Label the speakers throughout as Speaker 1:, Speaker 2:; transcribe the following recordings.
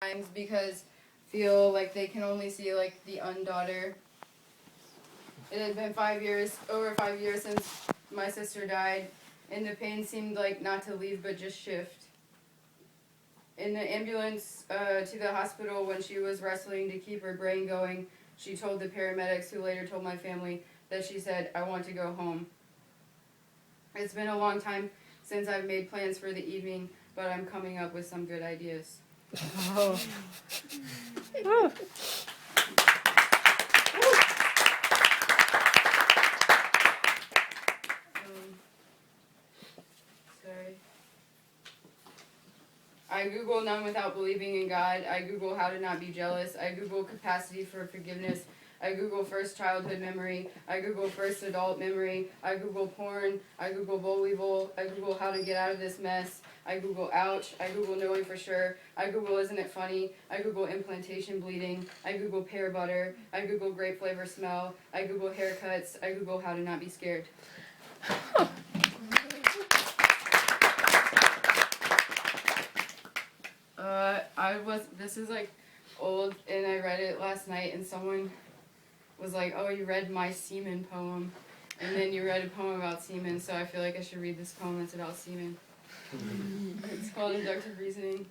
Speaker 1: times because feel like they can only see like the undaughter. It had been over 5 years since my sister died, and the pain seemed like not to leave but just shift. In the ambulance to the hospital when she was wrestling to keep her brain going, she told the paramedics, who later told my family, that she said, "I want to go home." It's been a long time since I've made plans for the evening, but I'm coming up with some good ideas.
Speaker 2: Oh.
Speaker 1: Sorry. I Google none without believing in God. I Google how to not be jealous. I Google capacity for forgiveness. I Google first childhood memory. I Google first adult memory. I Google porn. I Google volleyball. I Google how to get out of this mess. I Google ouch. I Google knowing for sure. I Google isn't it funny. I Google implantation bleeding. I Google pear butter. I Google grape flavor smell. I Google haircuts. I Google how to not be scared. This is like old, and I read it last night, and someone was like, "Oh, you read my semen poem," and then you read a poem about semen, so I feel like I should read this poem that's about semen. It's called Inductive Reasoning.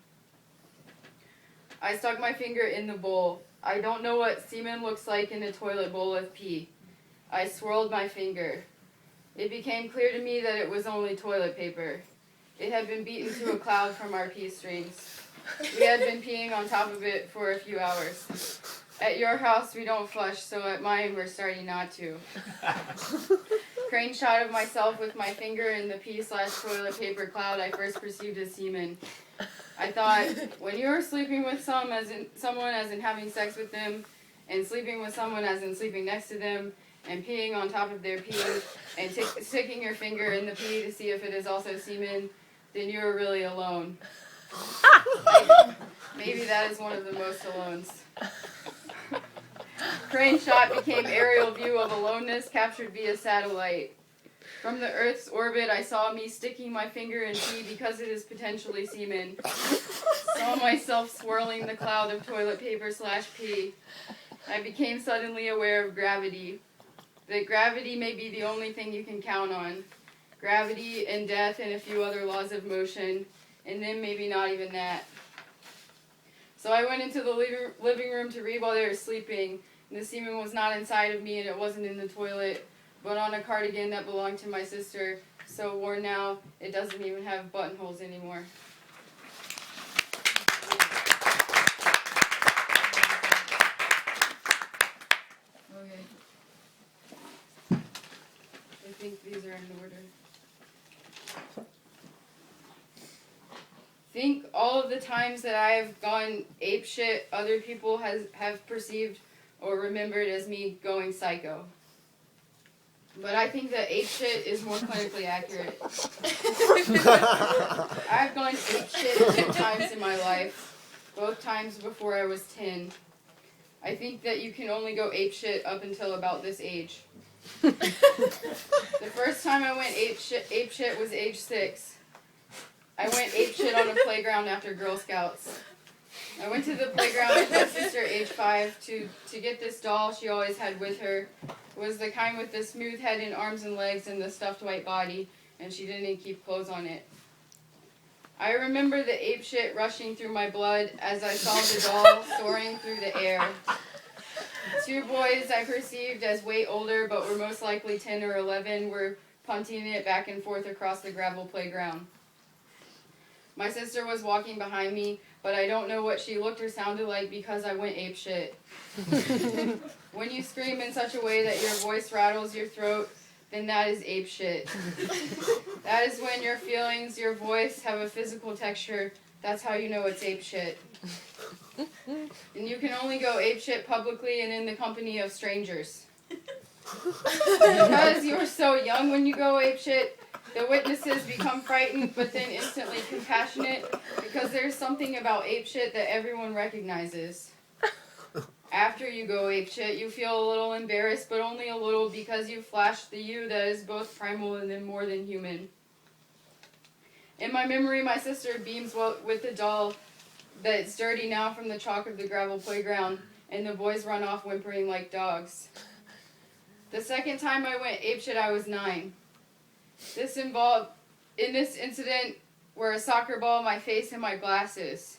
Speaker 1: I stuck my finger in the bowl. I don't know what semen looks like in a toilet bowl of pee. I swirled my finger. It became clear to me that it was only toilet paper. It had been beaten to a cloud from our pee strings. We had been peeing on top of it for a few hours. At your house, we don't flush, so at mine, we're starting not to. Crane shot of myself with my finger in the pee/toilet paper cloud I first perceived as semen. I thought, when you're sleeping with someone as in having sex with them, and sleeping with someone as in sleeping next to them, and peeing on top of their pee, and sticking your finger in the pee to see if it is also semen, then you're really alone. Maybe that is one of the most alones. Crane shot became aerial view of aloneness captured via satellite. From the Earth's orbit, I saw me sticking my finger in pee because it is potentially semen. Saw myself swirling the cloud of toilet paper/pee. I became suddenly aware of gravity. That gravity may be the only thing you can count on. Gravity and death and a few other laws of motion, and then maybe not even that. So I went into the living room to read while they were sleeping. And the semen was not inside of me, and it wasn't in the toilet, but on a cardigan that belonged to my sister, so worn now, it doesn't even have buttonholes anymore. Okay. I think these are in order. Think all of the times that I have gone apeshit, other people have perceived or remembered as me going psycho. But I think that apeshit is more clinically accurate. I've gone apeshit 2 times in my life, both times before I was 10. I think that you can only go apeshit up until about this age. The first time I went apeshit was age 6. I went apeshit on a playground after Girl Scouts. I went to the playground with my sister, age 5, to get this doll she always had with her. It was the kind with the smooth head and arms and legs and the stuffed white body, and she didn't keep clothes on it. I remember the apeshit rushing through my blood as I saw the doll soaring through the air. 2 boys I perceived as way older, but were most likely 10 or 11, were punting it back and forth across the gravel playground. My sister was walking behind me, but I don't know what she looked or sounded like because I went apeshit. When you scream in such a way that your voice rattles your throat, then that is apeshit. That is when your feelings, your voice have a physical texture. That's how you know it's apeshit. And you can only go apeshit publicly and in the company of strangers. Because you're so young when you go apeshit, the witnesses become frightened, but then instantly compassionate, because there's something about apeshit that everyone recognizes. After you go apeshit, you feel a little embarrassed, but only a little, because you flashed the you that is both primal and then more than human. In my memory, my sister beams with the doll that's dirty now from the chalk of the gravel playground, and the boys run off whimpering like dogs. The second time I went apeshit, I was 9. This involved, in this incident, were a soccer ball, my face, and my glasses.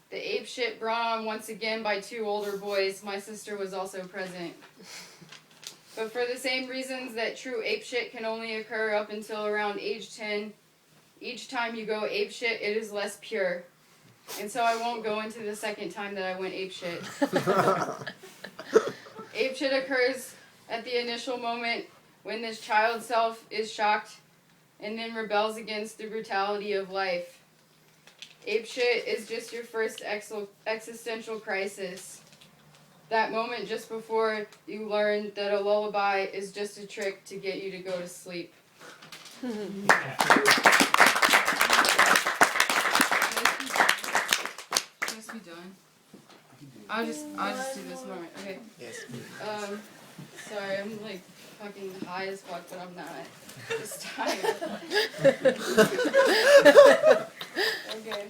Speaker 1: The apeshit brought on once again by 2 older boys. My sister was also present. But for the same reasons that true apeshit can only occur up until around age 10, each time you go apeshit, it is less pure. And so I won't go into the second time that I went apeshit. Apeshit occurs at the initial moment when this child self is shocked and then rebels against the brutality of life. Apeshit is just your first existential crisis. That moment just before you learn that a lullaby is just a trick to get you to go to sleep. Be done. I'll just do this moment. Okay.
Speaker 2: Yes.
Speaker 1: Sorry, I'm like fucking high as fuck, but I'm not. Just tired. Okay.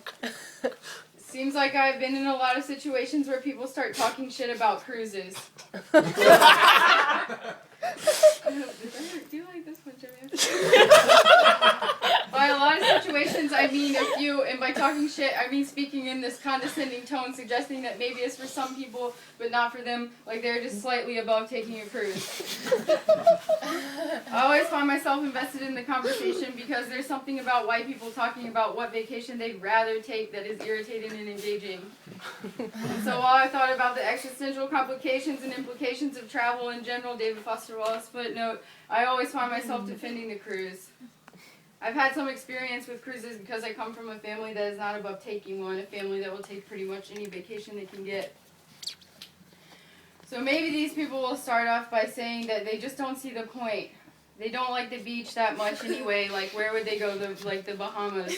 Speaker 1: Seems like I've been in a lot of situations where people start talking shit about cruises. Do you like this one, Jimmy? By a lot of situations, I mean a few, and by talking shit, I mean speaking in this condescending tone, suggesting that maybe it's for some people, but not for them, like they're just slightly above taking a cruise. I always find myself invested in the conversation because there's something about white people talking about what vacation they'd rather take that is irritating and engaging. And so while I thought about the existential complications and implications of travel in general, David Foster Wallace footnote, I always find myself defending the cruise. I've had some experience with cruises because I come from a family that is not above taking one, a family that will take pretty much any vacation they can get. So maybe these people will start off by saying that they just don't see the point. They don't like the beach that much anyway, like where would they go, like the Bahamas?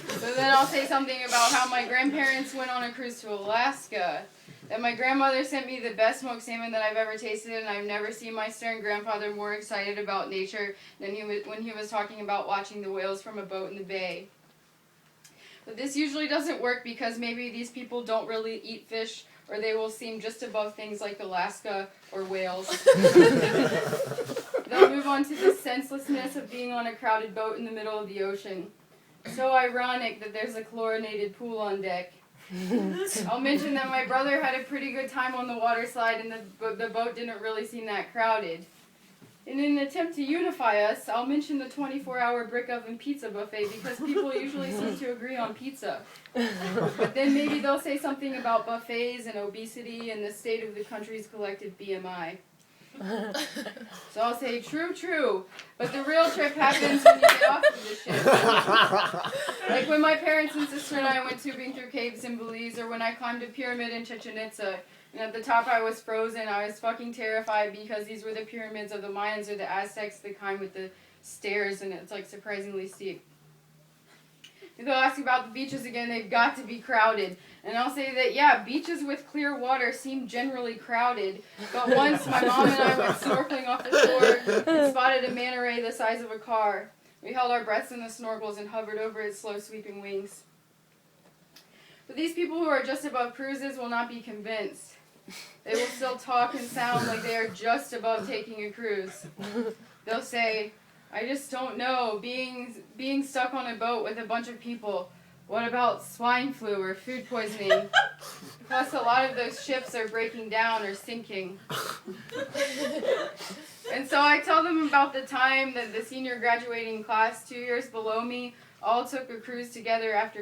Speaker 1: So then I'll say something about how my grandparents went on a cruise to Alaska. That my grandmother sent me the best smoked salmon that I've ever tasted, and I've never seen my stern grandfather more excited about nature than when he was talking about watching the whales from a boat in the bay. But this usually doesn't work because maybe these people don't really eat fish, or they will seem just above things like Alaska or whales. They'll move on to the senselessness of being on a crowded boat in the middle of the ocean. So ironic that there's a chlorinated pool on deck. I'll mention that my brother had a pretty good time on the water slide and the boat didn't really seem that crowded. In an attempt to unify us, I'll mention the 24-hour brick oven pizza buffet because people usually seem to agree on pizza. But then maybe they'll say something about buffets and obesity and the state of the country's collective BMI. So I'll say, true, but the real trip happens when you get off of the ship. Like when my parents and sister and I went tubing through caves in Belize, or when I climbed a pyramid in Chichen Itza, and at the top I was frozen. I was fucking terrified because these were the pyramids of the Mayans or the Aztecs, the kind with the stairs, and it's like surprisingly steep. If they'll ask you about the beaches again, they've got to be crowded. And I'll say that, yeah, beaches with clear water seem generally crowded. But once my mom and I went snorkeling off the shore and spotted a manta ray the size of a car. We held our breaths in the snorkels and hovered over its slow sweeping wings. But these people who are just above cruises will not be convinced. They will still talk and sound like they are just above taking a cruise. They'll say, I just don't know, being stuck on a boat with a bunch of people. What about swine flu or food poisoning? Plus, a lot of those ships are breaking down or sinking. And so I tell them about the time that the senior graduating class 2 years below me all took a cruise together after